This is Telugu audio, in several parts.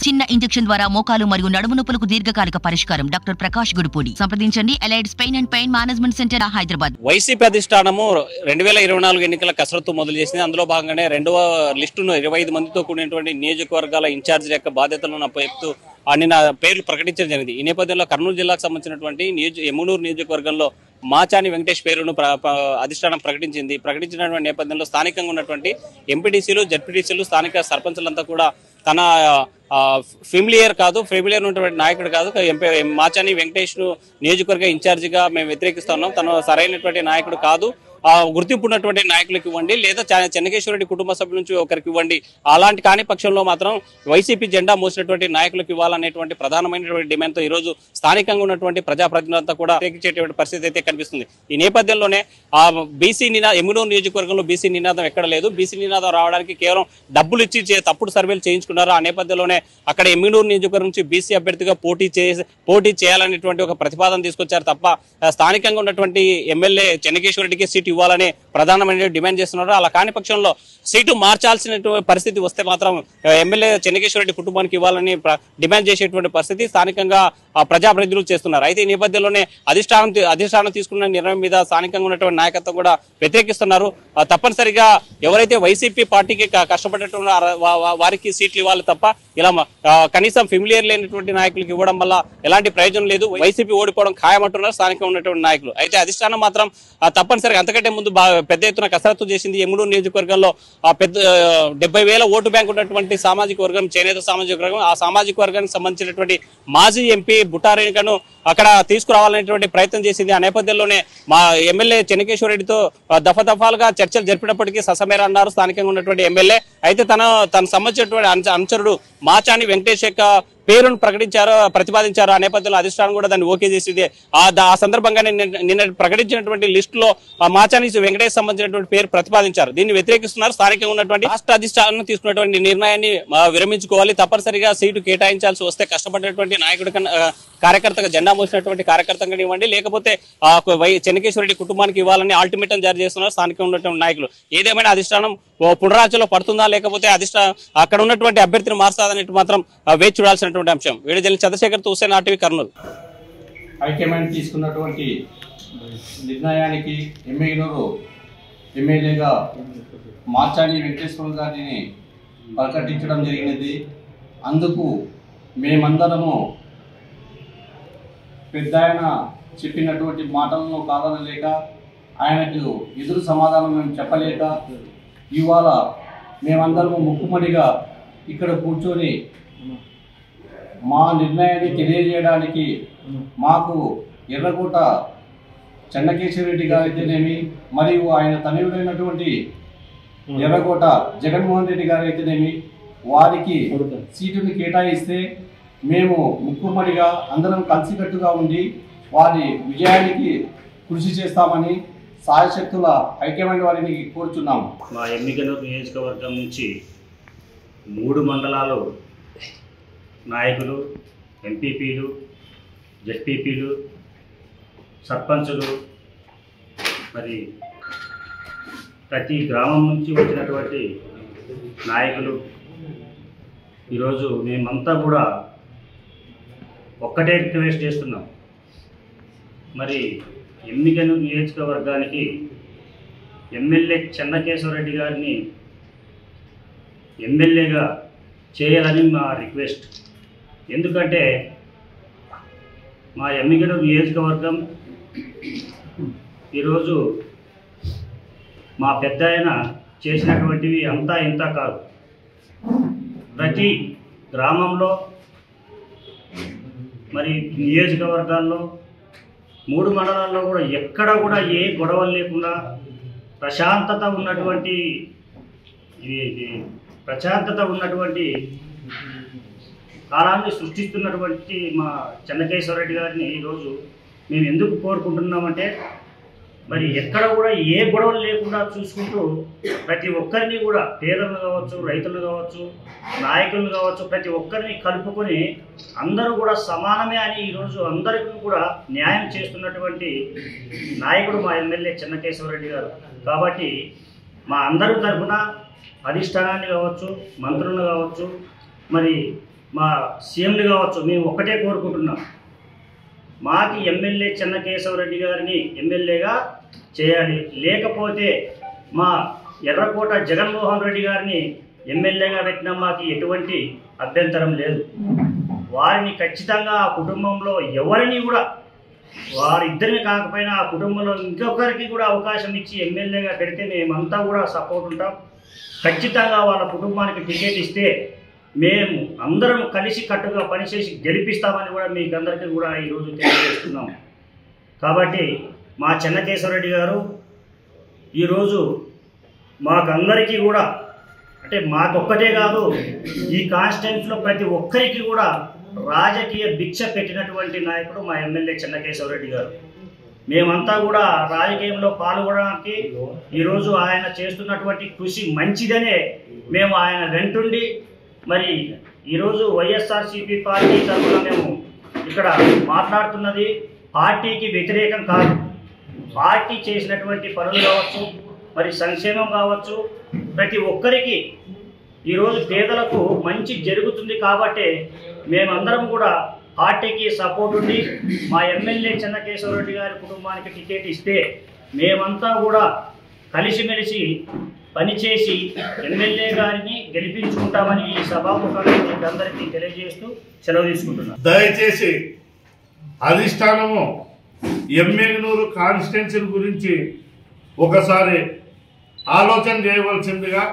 చిన్న ఇంజెక్షన్ ద్వారా మోకాలు మరియు నడుము నొప్పులకు దీర్ఘకాలిక పరిష్కారం. డాక్టర్ ప్రకాష్ గుడిపూడి. సంప్రదించండి. Allied's pain and pain management centre, Hyderabad. YCP అధిష్టానము 2024 ఎన్నికల కసరత్తు మొదలు చేసింది. అందులో భాగంగానే రెండవ లిస్టును 25 మందితో కూడినటువంటి నియోజకవర్గాల ఇన్ఛార్జీల యొక్క బాధ్యతలను అప్పచెప్తూ నిన్న పేర్లు ప్రకటించడం జరిగింది. ఈ నేపథ్యంలో కర్నూలు జిల్లాకు సంబంధించినటువంటి ఎమ్మునూరు నియోజకవర్గంలో మాచాని వెంకటేష్ పేరును అధిష్టానం ప్రకటించినటువంటి నేపథ్యంలో స్థానికంగా ఉన్నటువంటి ఎంపీటీసీలు, జడ్పీటీసీలు, స్థానిక సర్పంచులంతా కూడా తన ఫెమిలియర్ ఉన్నటువంటి నాయకుడు కాదు, మాచాని వెంకటేష్ ను నియోజకవర్గ ఇన్ఛార్జిగా మేము వ్యతిరేకిస్తున్నాం. తను సరైనటువంటి నాయకుడు కాదు, గుర్తింపు ఉన్నటువంటి నాయకులకు ఇవ్వండి, లేదా చెన్నకేశ్వరరెడ్డి కుటుంబ సభ్యుల నుంచి ఒకరికి ఇవ్వండి. అలాంటి కాని పక్షంలో మాత్రం వైసీపీ జెండా మోసినటువంటి నాయకులకు ఇవ్వాలనేటువంటి ప్రధానమైనటువంటి డిమాండ్తో ఈరోజు స్థానికంగా ఉన్నటువంటి ప్రజాప్రతినిధులంతా కూడా వ్యతిరేకించేటువంటి పరిస్థితి అయితే కనిపిస్తుంది. ఈ నేపథ్యంలోనే ఎమ్మునూరు నియోజకవర్గంలో బీసీ నినాదం ఎక్కడ లేదు. బీసీ నినాదం రావడానికి కేవలం డబ్బులు ఇచ్చి తప్పుడు సర్వేలు చేయించుకున్నారు. ఆ నేపథ్యంలోనే అక్కడ ఎమ్మునూరు నియోజకవర్గం నుంచి బీసీ అభ్యర్థిగా పోటీ చేయాలనేటువంటి ఒక ప్రతిపాదన తీసుకొచ్చారు తప్ప స్థానికంగా ఉన్నటువంటి ఎమ్మెల్యే చెన్నకేశ్వరరెడ్డికి సీటు ఇవ్వాలని ప్రధానమైన డిమాండ్ చేస్తున్నారు. అలా కాని పక్షంలో సీటు మార్చాల్సిన పరిస్థితి వస్తే మాత్రం ఎమ్మెల్యే చెన్నకేశ్వరరెడ్డి కుటుంబానికి ఇవ్వాలని డిమాండ్ చేసేటువంటి పరిస్థితి స్థానికంగా ప్రజాప్రతినిధులు చేస్తున్నారు. అయితే ఈ నేపథ్యంలోనే అధిష్టానం తీసుకున్న నిర్ణయం మీద స్థానికంగా ఉన్నటువంటి నాయకత్వం కూడా వ్యతిరేకిస్తున్నారు. తప్పనిసరిగా ఎవరైతే వైసీపీ పార్టీకి కష్టపడేటువంటి వారికి సీట్లు ఇవ్వాలి తప్ప ఇలా కనీసం ఫెమిలియర్ లేనటువంటి నాయకులకు ఇవ్వడం వల్ల ఎలాంటి ప్రయోజనం లేదు. వైసీపీ ఓడిపోవడం ఖాయమంటున్నారు స్థానికంగా ఉన్నటువంటి నాయకులు. అయితే అధిష్టానం మాత్రం తప్పనిసరిగా అంతకంటే ముందు పెద్ద ఎత్తున కసరత్తు చేసింది. ఎమ్మునూరు నియోజకవర్గంలో 70,000 ఓటు బ్యాంక్ ఉన్నటువంటి సామాజిక వర్గం, చేనేత సామాజిక వర్గం, ఆ సామాజిక వర్గానికి సంబంధించినటువంటి మాజీ ఎంపీ బుట్టారేణికను అక్కడ తీసుకురావాలనేటువంటి ప్రయత్నం చేసింది. ఆ నేపథ్యంలోనే మా ఎమ్మెల్యే చెన్నకేశ్వరరెడ్డితో దఫాలుగా చర్చలు జరిపినప్పటికీ ససమేర అన్నారు స్థానికంగా ఉన్నటువంటి ఎమ్మెల్యే. అయితే తనకు సంబంధించినటువంటి అనుచరుడు మాచాని వెంకటేష్ యొక్క పేరును ప్రతిపాదించారు. ఆ నేపథ్యంలో అధిష్టానం కూడా దాన్ని ఓకే చేసింది. ఆ సందర్భంగానే నిన్న ప్రకటించినటువంటి లిస్టులో మాచాని వెంకటేష్ సంబంధించినటువంటి పేరు ప్రతిపాదించారు. దీన్ని వ్యతిరేకిస్తున్నారు. స్థానికంగా ఉన్నటువంటి రాష్ట్ర అధిష్టానం తీసుకున్నటువంటి నిర్ణయాన్ని విరమించుకోవాలి. తప్పనిసరిగా సీటు కేటాయించాల్సి వస్తే కష్టపడినటువంటి నాయకుడి కార్యకర్తగా జెండా మోసినటువంటి కార్యకర్తగా ఇవ్వండి, లేకపోతే చెన్నకేశ్వరరెడ్డి కుటుంబానికి ఇవ్వాలని అల్టిమేటం జారీ చేస్తున్నారు స్థానికంగా ఉన్నటువంటి నాయకులు. ఏదేమైనా అధిష్టానం పునరాచలో పడుతుందా, లేకపోతే అక్కడ ఉన్నటువంటి అభ్యర్థిని మార్చాదనేది మాత్రం వేచి చూడాల్సినటువంటి అంశం. Video Chandrashekar, Hussain, RTV, Kurnool. High command తీసుకున్నటువంటి నిర్ణయానికి ఎమ్మెల్యేలు ఎమ్మెల్యేగా మాచాని వెంకటేశ్వర గారిని ప్రకటించడం జరిగినది. అందుకు మేమందరము పెద్ద ఆయన చెప్పినటువంటి మాటలను కాదనలేక, ఆయనకు ఎదురు సమాధానం మేము చెప్పలేక, ఇవాళ మేమందరము ముక్కుమడిగా ఇక్కడ కూర్చొని మా నిర్ణయాన్ని తెలియజేయడానికి మాకు ఎర్రకోట చెన్నకేశ్వరరెడ్డి గారైతేనేమి, మరియు ఆయన తనయుడైనటువంటి ఎర్రకోట జగన్మోహన్ రెడ్డి గారైతేనేమి వారికి సీటుని కేటాయిస్తే మేము ముక్కుమడిగా అందరం కలిసికట్టుగా ఉండి వారి విజయానికి కృషి చేస్తామని సాయశక్తుల హైకమాండ్ వారిని కోరుచున్నాము. మా ఎమ్మిగనూరు నియోజకవర్గం నుంచి 3 మండలాలు నాయకులు, ఎంపీపీలు, జెడ్పీపీలు, సర్పంచులు, మరి ప్రతి గ్రామం నుంచి వచ్చినటువంటి నాయకులు ఈరోజు మేమంతా కూడా ఒక్కటే రిక్వెస్ట్ చేస్తున్నాం. మరి ఎమ్మిగనూరు నియోజకవర్గానికి ఎమ్మెల్యే చెన్నకేశ్వరరెడ్డి గారిని ఎమ్మెల్యేగా చేయాలని మా రిక్వెస్ట్. ఎందుకంటే మా ఎమ్మిగనూరు నియోజకవర్గం ఈరోజు మా పెద్ద ఆయన చేసినటువంటివి అంతా ఇంత కాదు. ప్రతి గ్రామంలో మరి నియోజకవర్గాల్లో 3 మండలాల్లో కూడా ఎక్కడ కూడా ఏ గొడవలు లేకుండా ప్రశాంతత ఉన్నటువంటి కాలాన్ని సృష్టిస్తున్నటువంటి మా చెన్నకేశ్వరరెడ్డి గారిని ఈరోజు మేము ఎందుకు కోరుకుంటున్నామంటే, మరి ఎక్కడ కూడా ఏ గొడవలు లేకుండా చూసుకుంటూ ప్రతి ఒక్కరిని కూడా పేదలను కావచ్చు, రైతులు కావచ్చు, నాయకులను కావచ్చు, ప్రతి ఒక్కరిని కలుపుకొని అందరూ కూడా సమానమే అని ఈరోజు అందరికీ కూడా న్యాయం చేస్తున్నటువంటి నాయకుడు మా ఎమ్మెల్యే చెన్నకేశ్వరరెడ్డి గారు. కాబట్టి మా అందరి తరఫున అధిష్టానాన్ని కావచ్చు, మంత్రులను కావచ్చు, మరి మా సీఎంలు కావచ్చు, మేము ఒక్కటే కోరుకుంటున్నాం, మాకి ఎమ్మెల్యే చెన్నకేశవరెడ్డి గారిని ఎమ్మెల్యేగా చేయాలి. లేకపోతే మా ఎర్రకోట జగన్మోహన్ రెడ్డి గారిని ఎమ్మెల్యేగా పెట్టినా మాకు ఎటువంటి అభ్యంతరం లేదు. వారిని ఖచ్చితంగా ఆ కుటుంబంలో ఎవరిని కూడా, వారిద్దరిని కాకపోయినా ఆ కుటుంబంలో ఇంకొకరికి కూడా అవకాశం ఇచ్చి ఎమ్మెల్యేగా పెడితే మేమంతా కూడా సపోర్ట్ ఉంటాం. ఖచ్చితంగా వాళ్ళ కుటుంబానికి టికెట్ ఇస్తే మేము అందరం కలిసి కట్టుగా పనిచేసి గెలిపిస్తామని కూడా మీకు అందరికీ కూడా ఈరోజు తెలియజేస్తున్నాం. కాబట్టి మా చెన్నకేశవరెడ్డి గారు ఈరోజు మాకందరికీ కూడా, అంటే మాకొక్కటే కాదు, ఈ కాన్స్టిట్యున్సీలో ప్రతి ఒక్కరికి కూడా రాజకీయ భిక్ష పెట్టినటువంటి నాయకుడు మా ఎమ్మెల్యే చెన్నకేశవరెడ్డి గారు. మేమంతా కూడా రాజకీయంలో పాల్గొనడానికి ఈరోజు ఆయన చేస్తున్నటువంటి కృషి మంచిదనే మేము ఆయన వెంటుండి, మరి ఈరోజు వైఎస్ఆర్సీపీ పార్టీ తరఫున మేము ఇక్కడ మాట్లాడుతున్నది పార్టీకి వ్యతిరేకం కాదు. పార్టీ చేసినటువంటి పనులు కావచ్చు, మరి సంక్షేమం కావచ్చు, ప్రతి ఒక్కరికి ఈరోజు పేదలకు మంచి జరుగుతుంది. కాబట్టి మేమందరం కూడా పార్టీకి సపోర్ట్ ఉండి మా ఎమ్మెల్యే చెన్నకేశవరెడ్డి గారి కుటుంబానికి టికెట్ ఇస్తే మేమంతా కూడా కలిసిమెలిసి పనిచేసి ఎమ్మెల్యే గారిని గెలిపించుకుంటామని ఈ సభాముఖంగా మీకు అందరికీ తెలియజేస్తూ సెలవు తీసుకుంటున్నాను. దయచేసి అధిష్టానము ఎమ్మెల్యేనూరు కాన్స్టిట్యున్సీ గురించి ఒకసారి ఆలోచన చేయవలసిందిగా,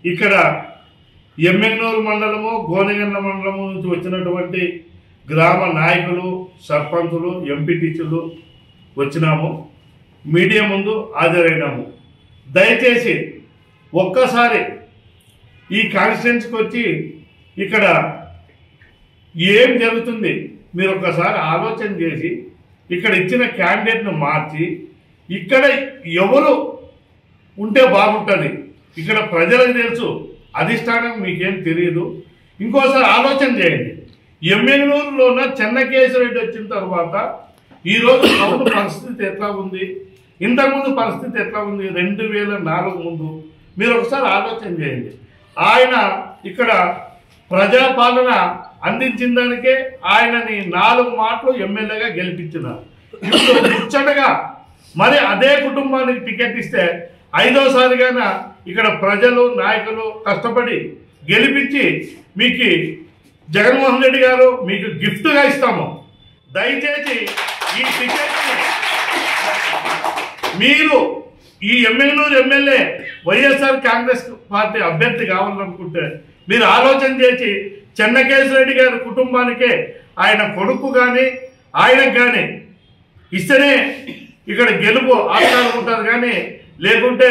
ఇక్కడ ఎమ్మెల్యేనూరు మండలము, గోనెగండ్ల మండలము నుంచి వచ్చినటువంటి గ్రామ నాయకులు, సర్పంచులు, ఎంపీటీసీలు వచ్చినాము, మీడియా ముందు హాజరైనాము. దయచేసి ఒక్కసారి ఈ కాన్స్టిట్యున్సీకి వచ్చి ఇక్కడ ఏం జరుగుతుంది మీరు ఒక్కసారి ఆలోచన చేసి ఇక్కడ ఇచ్చిన క్యాండిడేట్ను మార్చి ఇక్కడ ఎవరు ఉంటే బాగుంటుంది. ఇక్కడ ప్రజలకు తెలుసు, అధిష్టానం మీకేం తెలియదు. ఇంకోసారి ఆలోచన చేయండి. ఎమ్మెల్యేనూరులోన చెన్నకేశవరెడ్డి వచ్చిన తర్వాత ఈరోజు టౌన్ పరిస్థితి ఎట్లా ఉంది, ఇంతకుముందు పరిస్థితి ఎట్లా ఉంది, 2004 ముందు మీరు ఒకసారి ఆలోచన చేయండి. ఆయన ఇక్కడ ప్రజాపాలన అందించిన దానికే ఆయనని 4 మాటలు ఎమ్మెల్యేగా గెలిపించినారు. ఇప్పుడు ముచ్చటగా మరి అదే కుటుంబానికి టికెట్ ఇస్తే 5వసారిగాన ఇక్కడ ప్రజలు, నాయకులు కష్టపడి గెలిపించి మీకు జగన్మోహన్ రెడ్డి గారు మీకు గిఫ్ట్గా ఇస్తాము. దయచేసి ఈ టికెట్ మీరు ఈ ఎమ్మెల్యేనూరు ఎమ్మెల్యే వైఎస్ఆర్ కాంగ్రెస్ పార్టీ అభ్యర్థి కావాలనుకుంటే మీరు ఆలోచన చేసి చెన్నకేశవరెడ్డి గారి కుటుంబానికే ఆయన కొడుకు కానీ ఆయనకు కానీ ఇస్తేనే ఇక్కడ గెలుపు ఆస్కారం ఉంటుంది. కానీ లేకుంటే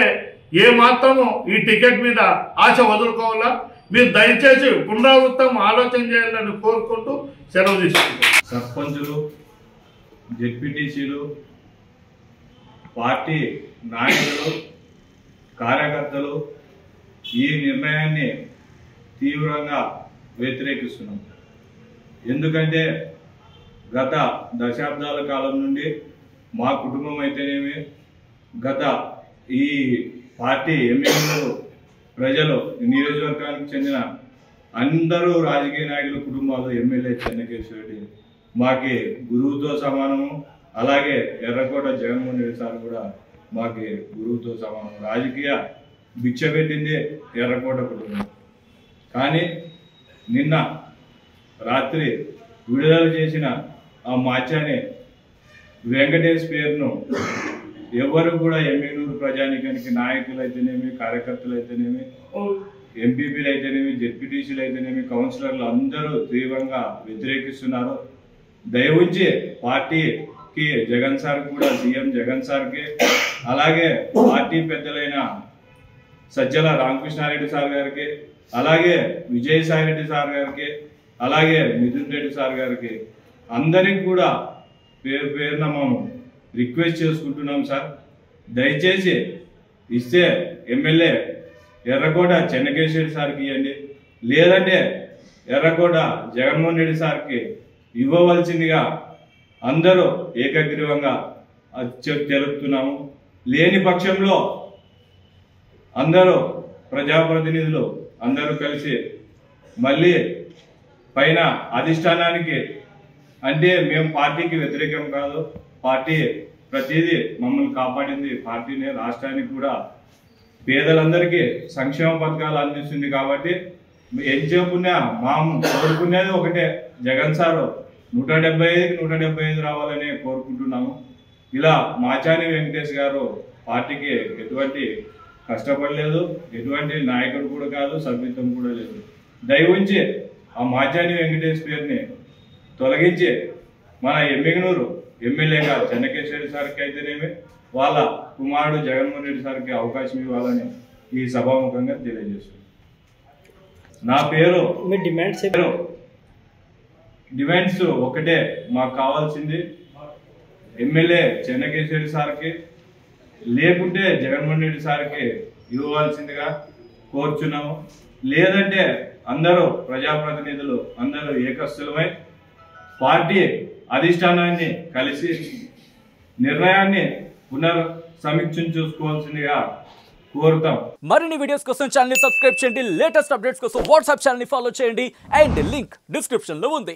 ఏ మాత్రము ఈ టికెట్ మీద ఆశ వదులుకోవాలా. మీరు దయచేసి పునరావృతం ఆలోచన చేయాలని కోరుకుంటూ సెలవు తీసుకుంటాం. సర్పంచులు, జెడ్పీటీసీలు, పార్టీ నాయకులు, కార్యకర్తలు ఈ నిర్ణయాన్ని తీవ్రంగా వ్యతిరేకిస్తున్నాం. ఎందుకంటే గత దశాబ్దాల కాలం నుండి మా కుటుంబం అయితేనేమి, గత ఈ పార్టీ ఎమ్మెల్యేలు, ప్రజలు, నియోజకవర్గానికి చెందిన అందరూ రాజకీయ నాయకుల కుటుంబాలు ఎమ్మెల్యే చెన్నకేశవరెడ్డి మాకి గురువుతో సమానము. అలాగే ఎర్రకోట జగన్మోహన్ రెడ్డి సార్ కూడా మాకి గురువుతో సమానం. రాజకీయ భిక్ష పెట్టింది ఎర్రకోట కుటుంబం. కానీ నిన్న రాత్రి విడుదల చేసిన ఆ మాచాని వెంకటేష్ పేరును ఎవరు కూడా ఎమ్మెల్యేనూరు ప్రజానికానికి, నాయకులు అయితేనేమి, కార్యకర్తలు అయితేనేమి, ఎంపీపీలు అయితేనేమి, జెడ్పీటీసీలు అయితేనేమి, కౌన్సిలర్లు అందరూ తీవ్రంగా వ్యతిరేకిస్తున్నారు. దయవుంచి పార్టీకి జగన్ సార్ కూడా, సీఎం జగన్ సార్కి, అలాగే పార్టీ పెద్దలైన సజ్జల రామకృష్ణారెడ్డి సార్ గారికి, అలాగే విజయసాయి రెడ్డి సార్ గారికి, అలాగే మిథున్ రెడ్డి సార్ గారికి అందరికి కూడా పేరు పేరున మేము రిక్వెస్ట్ చేసుకుంటున్నాం. సార్ దయచేసి ఇస్తే ఎమ్మెల్యే ఎర్రకోట చెన్నకేశవరెడ్డి సార్కి ఇవ్వండి, లేదంటే ఎర్రకోట జగన్మోహన్ రెడ్డి సార్కి ఇవ్వవలసిందిగా అందరూ ఏకగ్రీవంగా తెలుపుతున్నాము. లేని పక్షంలో అందరూ ప్రజాప్రతినిధులు అందరూ కలిసి మళ్ళీ పైన అధిష్టానానికి, అంటే మేము పార్టీకి వ్యతిరేకం కాదు, పార్టీ ప్రతిదీ మమ్మల్ని కాపాడింది పార్టీనే, రాష్ట్రానికి కూడా పేదలందరికీ సంక్షేమ పథకాలు అందిస్తుంది. కాబట్టి ఏం చెప్పుకున్నా కోరుకునేది ఒకటే, జగన్ సార్ 175కి 175 రావాలని కోరుకుంటున్నాము. ఇలా మాచాని వెంకటేష్ గారు పార్టీకి ఎటువంటి కష్టపడలేదు, ఎటువంటి నాయకుడు కూడా కాదు, సభ్యత్వం కూడా లేదు. దయవుంచి ఆ మాచాని వెంకటేష్ పేరుని తొలగించి మన ఎమ్మిగనూరు ఎమ్మెల్యేగా చెన్నకేశ్వరి సార్కి అయితేనేమి, వాళ్ళ కుమారుడు జగన్మోహన్ రెడ్డి సార్కి అవకాశం ఇవ్వాలని ఈ సభాముఖంగా తెలియజేస్తుంది. నా పేరు డిమాండ్స్ ఒకటే, మాకు కావాల్సింది ఎమ్మెల్యే చెన్నకేశ్వరి సార్కి, లేకుంటే జగన్మోహన్ రెడ్డి సార్కి ఇవ్వాల్సిందిగా కోరుచున్నాము. లేదంటే అందరూ ప్రజాప్రతినిధులు అందరూ ఏకస్థులమై పార్టీ అధిష్టానాన్ని కలిసి నిర్ణయాన్ని చూసుకోవాల్సిందిగా కోరుతాం. మరిన్ని వీడియోస్ కోసం ఛానల్ ని సబ్స్క్రైబ్ చేయండి, లేటెస్ట్ అప్డేట్స్ కోసం వాట్సాప్ ఛానల్ ని ఫాలో చేయండి, అండ్ లింక్ డిస్క్రిప్షన్ లో ఉంది.